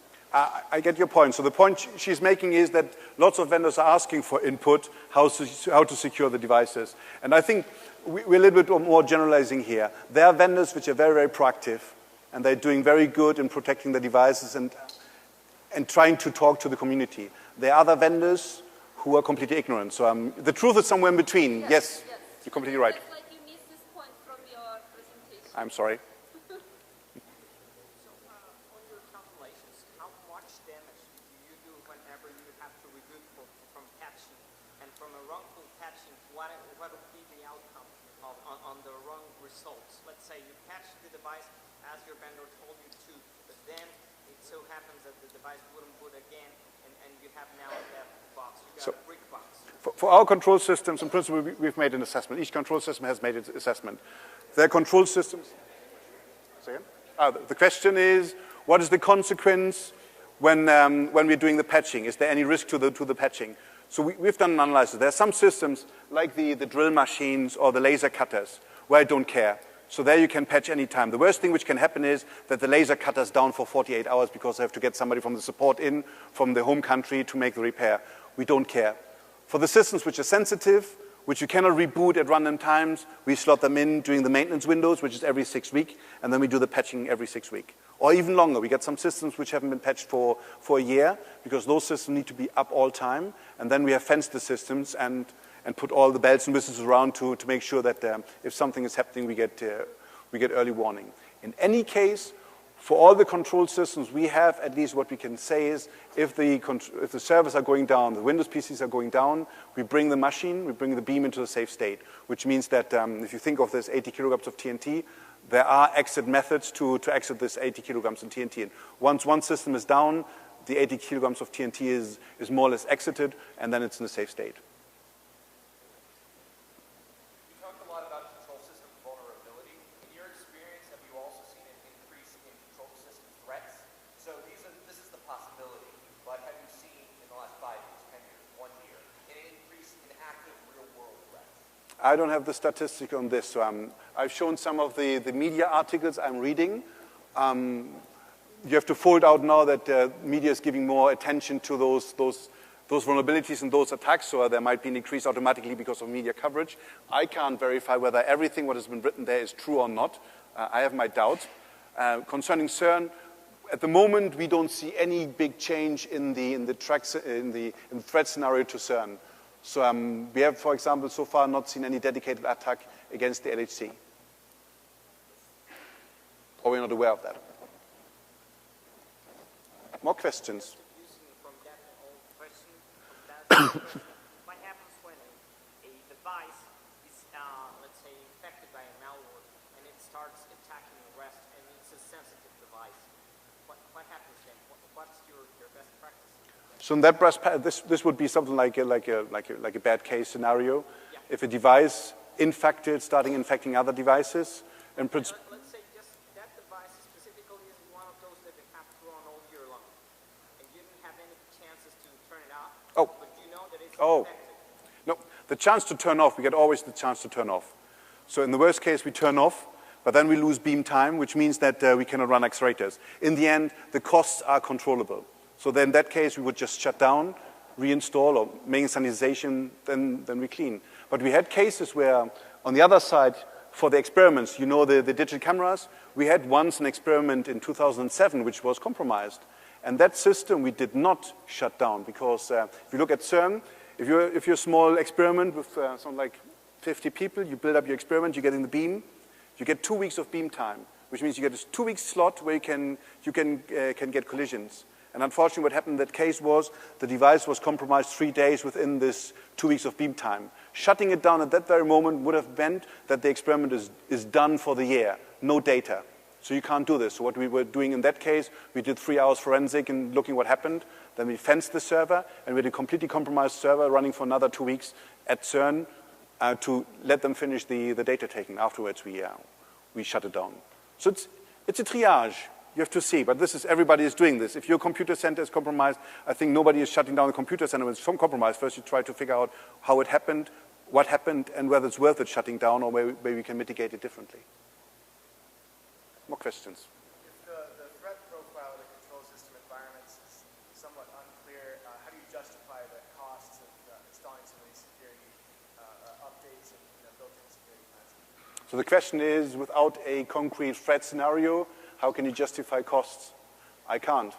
I get your point. So the point she's making is that lots of vendors are asking for input, how to secure the devices. And I think we're a little bit more generalizing here. There are vendors which are very, very proactive, and they're doing very good in protecting the devices and trying to talk to the community. There are other vendors who are completely ignorant. So the truth is somewhere in between. Yes, you're completely right. It's like you missed this point from your presentation. I'm sorry. What would be the outcome on the wrong results? Let's say you patch the device as your vendor told you to, but then it so happens that the device wouldn't boot again, and you have now that box. You got a brick box. For our control systems, in principle, we've made an assessment. Each control system has made its assessment. Their control systems. The question is, what is the consequence when we're doing the patching? Is there any risk to the patching? So we've done an analysis. There are some systems, like the drill machines or the laser cutters, where I don't care. So there you can patch any time. The worst thing which can happen is that the laser cutter's down for 48 hours because I have to get somebody from the support in, from the home country to make the repair. We don't care. For the systems which are sensitive, which you cannot reboot at random times, we slot them in during the maintenance windows, which is every 6 weeks, and then we do the patching every 6 weeks. Or even longer. We get some systems which haven't been patched for a year, because those systems need to be up all time, and then we have fenced the systems and put all the bells and whistles around to make sure that if something is happening, we get early warning. In any case, for all the control systems we have, at least what we can say is, if the servers are going down, the Windows PCs are going down, we bring the beam into a safe state, which means that if you think of this 80 kilograms of TNT, there are exit methods to exit this 80 kilograms of TNT. And once one system is down, the 80 kilograms of TNT is more or less exited, and then it's in a safe state. You talked a lot about control system vulnerability. In your experience, have you also seen an increase in control system threats? So this is the possibility, but have you seen in the last 5 years, 10 years, 1 year, an increase in active real-world threats? I don't have the statistic on this. So I've shown some of the media articles I'm reading. You have to fold out now that media is giving more attention to those vulnerabilities and those attacks, so there might be an increase automatically because of media coverage. I can't verify whether everything what has been written there is true or not. I have my doubts. Concerning CERN, at the moment we don't see any big change in the threat scenario to CERN. So we have, for example, so far not seen any dedicated attack against the LHC. Or we're not aware of that. More questions? From that old question, what happens when a device is, let's say, infected by a malware and it starts attacking the rest, and it's a sensitive device? What happens then? What's your best practice? So in that this would be something like a bad case scenario. Yeah. If a device infected, starting infecting other devices, in principle. Let's say just that device specifically is one of those that they have to run all year long, and you didn't have any chances to turn it off. Oh. But you know that it's infected. No, the chance to turn off, we get always the chance to turn off. So in the worst case, we turn off, but then we lose beam time, which means that we cannot run accelerators. In the end, the costs are controllable. So then in that case, we would just shut down, reinstall, or make sanitization, then we clean. But we had cases where, on the other side, for the experiments, you know the digital cameras, we had once an experiment in 2007 which was compromised. And that system we did not shut down because if you look at CERN, if you're a small experiment with something like 50 people, you build up your experiment, you get in the beam, you get 2 weeks of beam time, which means you get a 2-week slot where you can get collisions. And unfortunately, what happened in that case was the device was compromised 3 days within this 2 weeks of beam time. Shutting it down at that very moment would have meant that the experiment is done for the year, no data. So you can't do this. So what we were doing in that case, we did 3 hours forensic and looking what happened. Then we fenced the server, and we had a completely compromised server running for another 2 weeks at CERN to let them finish the data taking. Afterwards, we shut it down. So it's a triage. You have to see, but everybody is doing this. If your computer center is compromised, I think nobody is shutting down the computer center when it's compromised. First, you try to figure out how it happened, what happened, and whether it's worth it shutting down or maybe we can mitigate it differently. More questions? If the threat profile of the control system environments is somewhat unclear, how do you justify the costs of installing some of these security updates and built-in security plans? So the question is, without a concrete threat scenario, how can you justify costs? I can't.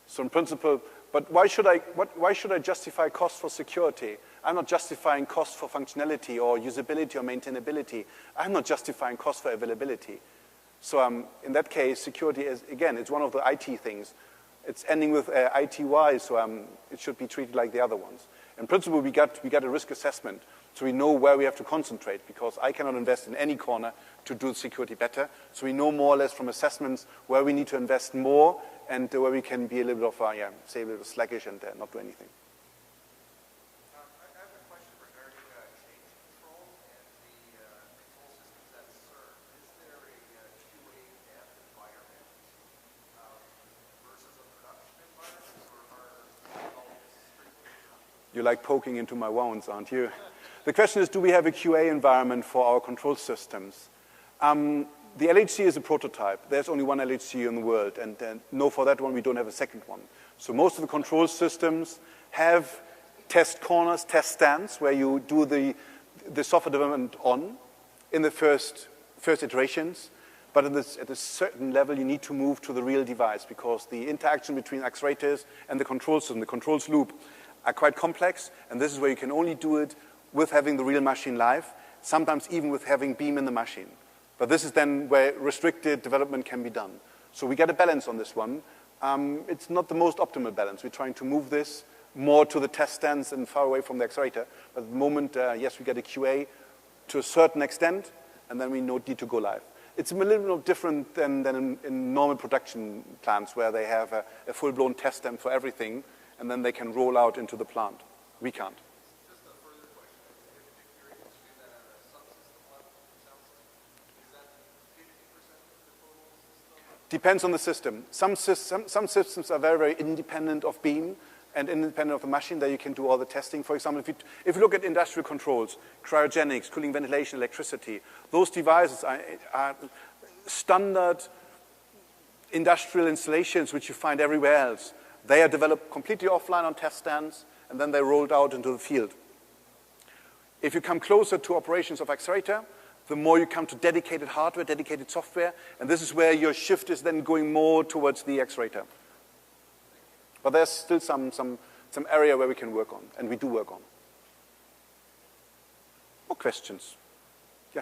So in principle, but why should I justify costs for security? I'm not justifying costs for functionality or usability or maintainability. I'm not justifying costs for availability. So in that case, security is, again, it's one of the IT things. It's ending with ITY, so it should be treated like the other ones. In principle, we got a risk assessment, so we know where we have to concentrate, because I cannot invest in any corner to do security better. So we know more or less from assessments where we need to invest more and where we can be a little bit of, say a little sluggish and not do anything. I have a question regarding change control and the control systems at CERN. Is there a QA dev environment versus a production environment, or are all strictly? You like poking into my wounds, aren't you? The question is, do we have a QA environment for our control systems? The LHC is a prototype. There's only one LHC in the world, and no, for that one we don't have a second one. So most of the control systems have test corners, test stands, where you do the software development on in the first iterations. But at a certain level, you need to move to the real device, because the interaction between accelerators and the control system, the controls loop, are quite complex, and this is where you can only do it with having the real machine live, sometimes even with having beam in the machine. But this is then where restricted development can be done. So we get a balance on this one. It's not the most optimal balance. We're trying to move this more to the test stands and far away from the accelerator. But at the moment, yes, we get a QA to a certain extent, and then we need to go live. It's a little bit different than in normal production plants, where they have a full-blown test stand for everything, and then they can roll out into the plant. We can't. Just a further question. If you're able to do that at a subsystem level, it sounds like, is that 50% of the total system? Depends on the system. Some systems are very, very independent of beam. and independent of the machine, there you can do all the testing. For example, if you look at industrial controls, cryogenics, cooling, ventilation, electricity, those devices are standard industrial installations which you find everywhere else. They are developed completely offline on test stands, and then they're rolled out into the field. If you come closer to operations of accelerator, the more you come to dedicated hardware, dedicated software, and this is where your shift is then going more towards the accelerator. But there's still some area where we can work on, and we do work on. More questions? Yeah?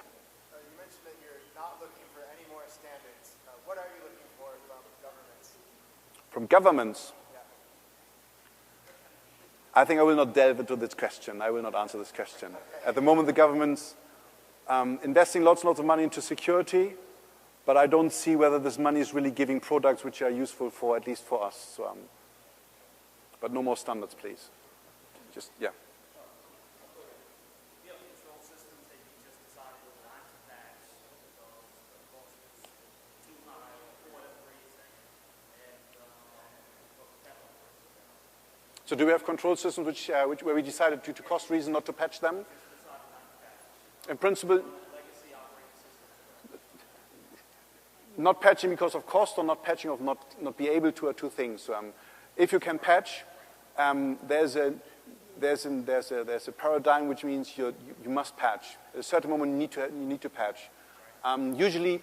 You mentioned that you're not looking for any more standards. What are you looking for from governments? From governments? I think I will not delve into this question. I will not answer this question. At the moment, the government's investing lots and lots of money into security, but I don't see whether this money is really giving products which are useful for, at least for us. So, but no more standards, please. Just, yeah. So do we have control systems where we decided due to cost reason not to patch them? In principle, not patching because of cost or not patching of not be able to are two things. So, if you can patch, there's a paradigm which means you must patch. At a certain moment you need to patch. Usually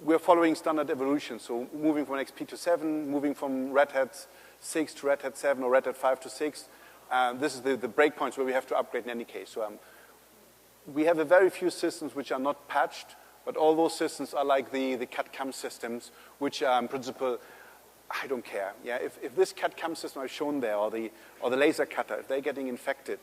we're following standard evolution, so moving from XP to 7, moving from Red Hat 6 to Red Hat 7 or Red Hat 5 to 6. This is the breakpoints where we have to upgrade in any case. So we have a very few systems which are not patched, but all those systems are like the CAD/CAM systems, which are in principle, I don't care. Yeah, if this CAD/CAM system I've shown there, or the laser cutter, if they're getting infected,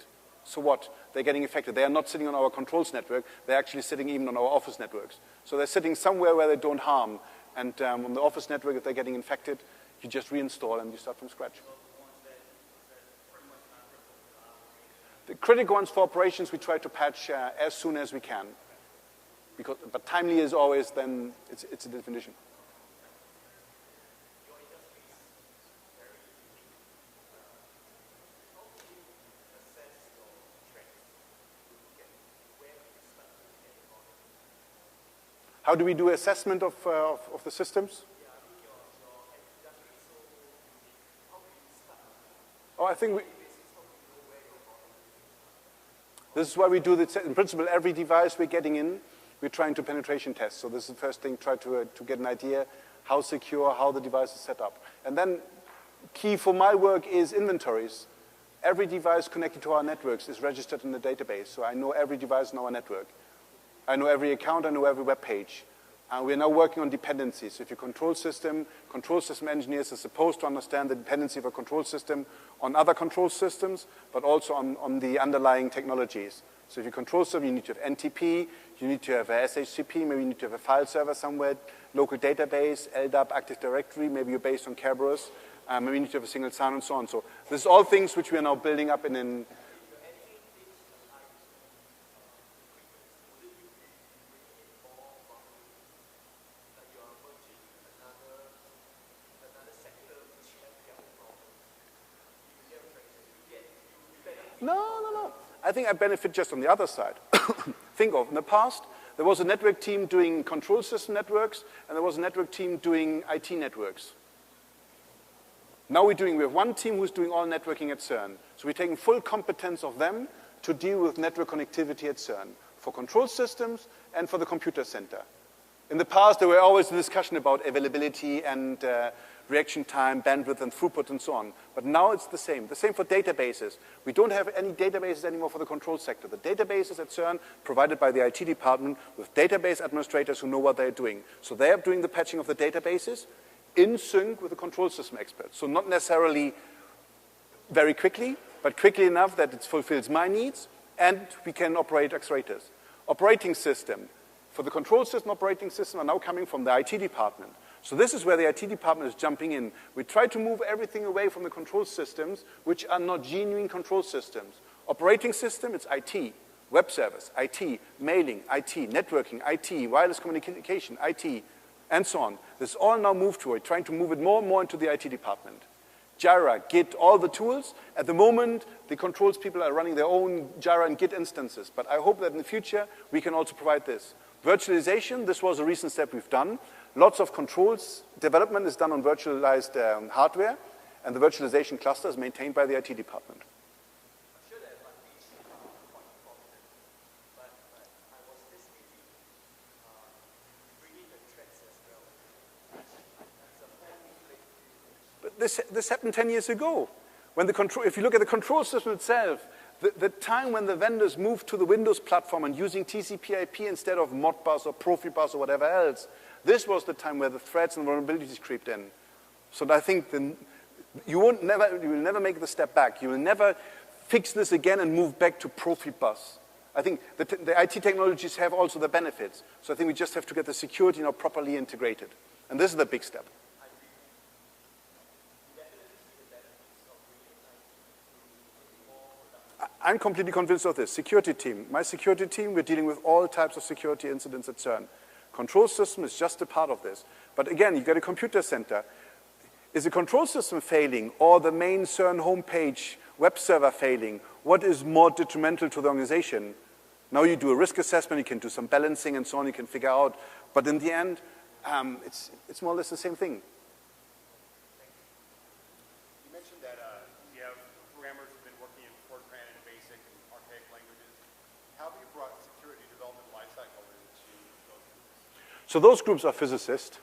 so what? They're getting infected. They are not sitting on our controls network. They're actually sitting even on our office networks. So they're sitting somewhere where they don't harm. And on the office network, if they're getting infected, you just reinstall and you start from scratch. The critical ones for operations we try to patch as soon as we can. But timely is always then, it's a definition. How do we do assessment of the systems? Oh, I think this is why we do in principle, every device we're getting in, we're trying to penetration test. So this is the first thing, try to get an idea how secure, how the device is set up. And then key for my work is inventories. Every device connected to our networks is registered in the database. So I know every device in our network. I know every account, I know every web page. And we're now working on dependencies. So if your control system engineers are supposed to understand the dependency of a control system on other control systems, but also on the underlying technologies. So if you control system, you need to have NTP, you need to have a SHCP, maybe you need to have a file server somewhere, local database, LDAP, Active Directory, maybe you're based on Kerberos, maybe you need to have a single sign and so on. So this is all things which we are now building up in No. I think I benefit just on the other side. Think of, in the past, there was a network team doing control system networks, and there was a network team doing IT networks. Now we have one team who's doing all networking at CERN. So we're taking full competence of them to deal with network connectivity at CERN for control systems and for the computer center. In the past, there were always a discussion about availability and reaction time, bandwidth, and throughput, and so on. But now it's the same. The same for databases. We don't have any databases anymore for the control sector. The databases at CERN provided by the IT department with database administrators who know what they're doing. So they're doing the patching of the databases in sync with the control system experts. So not necessarily very quickly, but quickly enough that it fulfills my needs, and we can operate accelerators. Operating system. For the control system, operating system are now coming from the IT department. So this is where the IT department is jumping in. We try to move everything away from the control systems, which are not genuine control systems. Operating system, it's IT. Web service, IT. Mailing, IT. Networking, IT. Wireless communication, IT. And so on. This is all now moved to it, trying to move it more and more into the IT department. Jira, Git, all the tools. At the moment, the controls people are running their own Jira and Git instances. But I hope that in the future, we can also provide this. Virtualization, this was a recent step we've done. Lots of controls development is done on virtualized hardware, and the virtualization cluster is maintained by the IT department. But this happened 10 years ago. When the control, if you look at the control system itself, the time when the vendors moved to the Windows platform and using TCP/IP instead of Modbus or Profibus or whatever else, this was the time where the threats and vulnerabilities creeped in. So I think you will never make the step back. You will never fix this again and move back to Profibus. I think the IT technologies have also the benefits. So I think we just have to get the security now properly integrated. And this is the big step. I'm completely convinced of this. Security team. My security team, we're dealing with all types of security incidents at CERN. Control system is just a part of this. But again, you've got a computer center. Is the control system failing or the main CERN homepage web server failing? What is more detrimental to the organization? Now you do a risk assessment, you can do some balancing and so on, you can figure out. But in the end, it's more or less the same thing. You mentioned that you have programmers who've been working in Fortran and BASIC and archaic languages. How have you brought security development lifecycle into those groups? So those groups are physicists.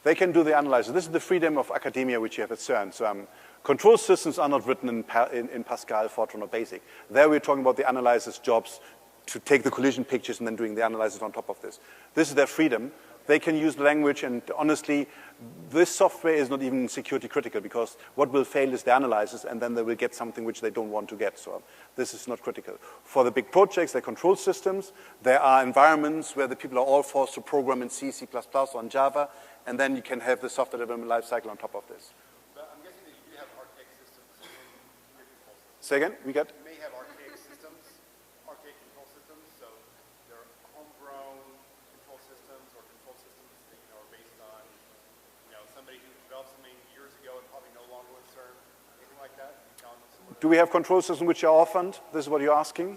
They can do the analysis. This is the freedom of academia which you have at CERN. So control systems are not written in Pascal, Fortran, or BASIC. There we're talking about the analysis jobs to take the collision pictures and then doing the analysis on top of this. This is their freedom. They can use the language, and honestly, this software is not even security critical because what will fail is the analysis, and then they will get something which they don't want to get. So this is not critical. For the big projects, the control systems, there are environments where the people are all forced to program in C, C++, or in Java, and then you can have the software development lifecycle on top of this. But I'm guessing that you have archaic systems in your control systems. Say again? We got? You may have archaic systems, archaic control systems, so they're homegrown control systems or control systems that are based on somebody who developed something years ago and probably no longer with CERN, anything like that? Do we have control systems which are orphaned? This is what you're asking.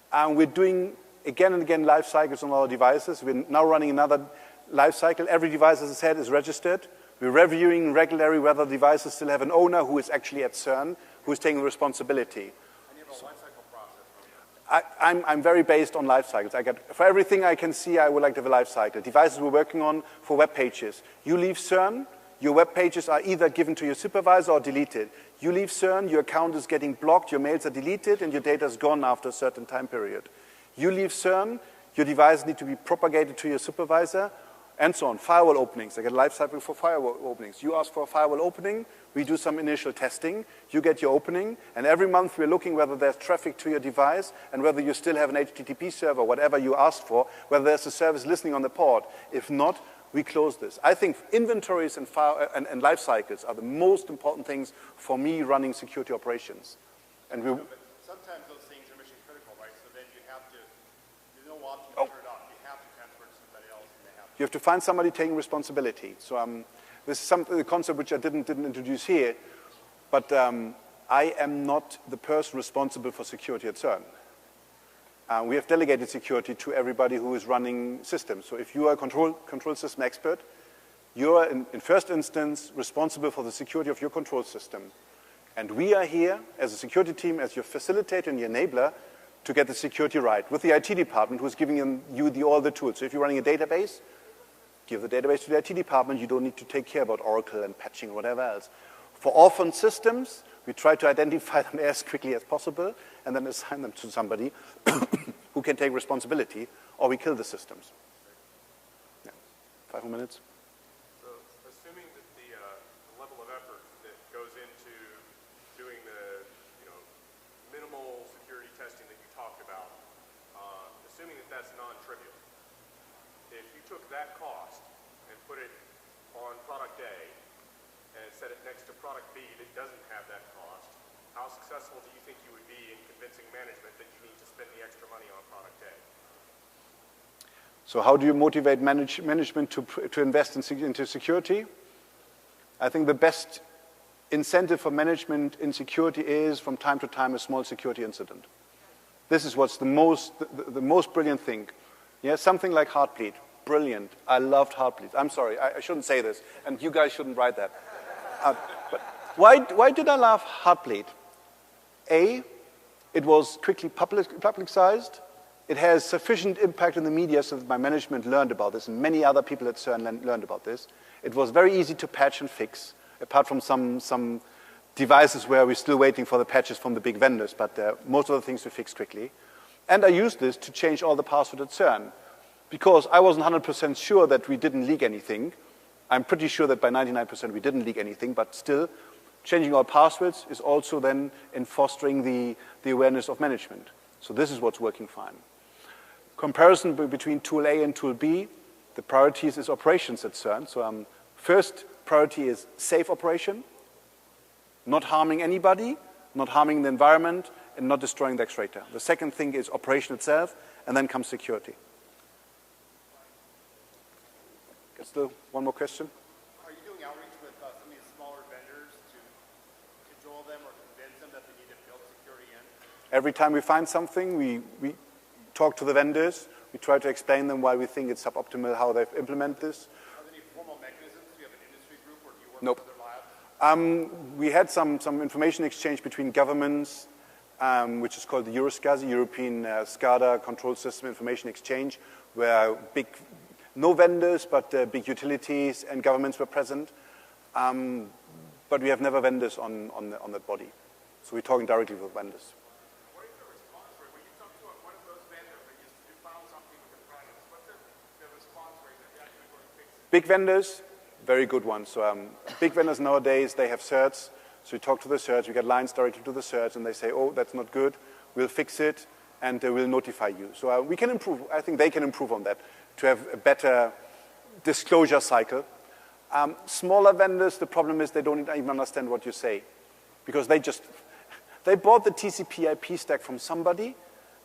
We're doing again and again life cycles on our devices. We're now running another life cycle. Every device, as I said, is registered. We're reviewing regularly whether devices still have an owner who is actually at CERN, who is taking responsibility. And you have a life cycle process. I'm very based on life cycles. For everything I can see, I would like to have a life cycle. Devices we're working on for web pages. You leave CERN, your web pages are either given to your supervisor or deleted. You leave CERN, your account is getting blocked, your mails are deleted, and your data is gone after a certain time period. You leave CERN, your devices need to be propagated to your supervisor, and so on. Firewall openings, I get a life cycle for firewall openings. You ask for a firewall opening, we do some initial testing, you get your opening, and every month we're looking whether there's traffic to your device and whether you still have an HTTP server, whatever you asked for, whether there's a service listening on the port. If not, we close this. I think inventories and life cycles are the most important things for me running security operations. And we, But sometimes those things are mission critical, right? So then you have to, there's no option to turn it off. You have to transfer it to somebody else, and they have to. you have to find somebody taking responsibility. So this is a concept which I didn't introduce here, but I am not the person responsible for security at CERN. We have delegated security to everybody who is running systems. So if you are a control system expert, you are, in first instance, responsible for the security of your control system. And we are here, as a security team, as your facilitator and your enabler, to get the security right, with the IT department, who's giving you all the tools. So if you're running a database, give the database to the IT department. You don't need to take care about Oracle and patching or whatever else. For orphan systems, we try to identify them as quickly as possible and then assign them to somebody who can take responsibility, or we kill the systems. Yeah. 5 more minutes. So, assuming that the level of effort that goes into doing the minimal security testing that you talked about, assuming that that's non-trivial, if you took that cost and put it on product A and set it next to product B that doesn't have that cost, how successful do you think you would be in convincing management that you need to spend the extra money on product A? So how do you motivate management to invest into security? I think the best incentive for management in security is, from time to time, a small security incident. This is what's the most brilliant thing. Yeah, something like Heartbleed. Brilliant. I loved Heartbleed. I'm sorry, I shouldn't say this, and you guys shouldn't write that. But why did I love Heartbleed? A, it was quickly publicized. It has sufficient impact in the media so that my management learned about this, and many other people at CERN learned about this. It was very easy to patch and fix, apart from some devices where we're still waiting for the patches from the big vendors, but most of the things we fixed quickly. And I used this to change all the passwords at CERN, because I wasn't 100% sure that we didn't leak anything. I'm pretty sure that by 99% we didn't leak anything, but still, changing all passwords is also then in fostering the awareness of management. So this is what's working fine. Comparison between tool A and tool B, the priorities is operations at CERN. So first priority is safe operation, not harming anybody, not harming the environment, and not destroying the X-rater. The second thing is operation itself, and then comes security. Still one more question? Are you doing outreach with some of these smaller vendors to cajole them or convince them that they need to build security in? Every time we find something, we talk to the vendors. We try to explain them why we think it's suboptimal how they've implemented this. Are there any formal mechanisms? Do you have an industry group or do you work Nope. with other labs? We had some information exchange between governments, which is called the SCADA, European SCADA Control System Information Exchange, where no vendors, but big utilities and governments were present. But we have never vendors on that body. So we're talking directly with vendors. What is the response rate? When you talk to one of those vendors and you found something with the products, what's the response rate that they're actually going to fix it? Big vendors, very good ones. So big vendors nowadays, they have certs. So we talk to the certs, we get lines directly to the certs, and they say, oh, that's not good, we'll fix it, and we'll notify you. So we can improve, I think they can improve on that, to have a better disclosure cycle. Smaller vendors, the problem is they don't even understand what you say, because they bought the TCP IP stack from somebody,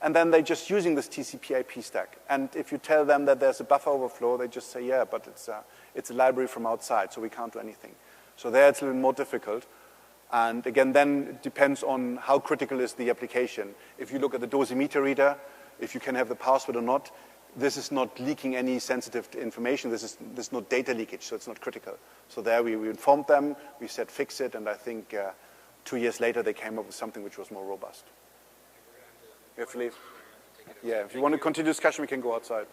and then they're just using this TCP IP stack. And if you tell them that there's a buffer overflow, they just say, yeah, but it's a library from outside, so we can't do anything. So there it's a little more difficult. And again, then it depends on how critical is the application. If you look at the dosimeter reader, if you can have the password or not, this is not leaking any sensitive information. This is not data leakage, so it's not critical. So there we informed them, we said fix it, and I think 2 years later they came up with something which was more robust. You have to leave? Yeah, if you want to continue discussion, we can go outside.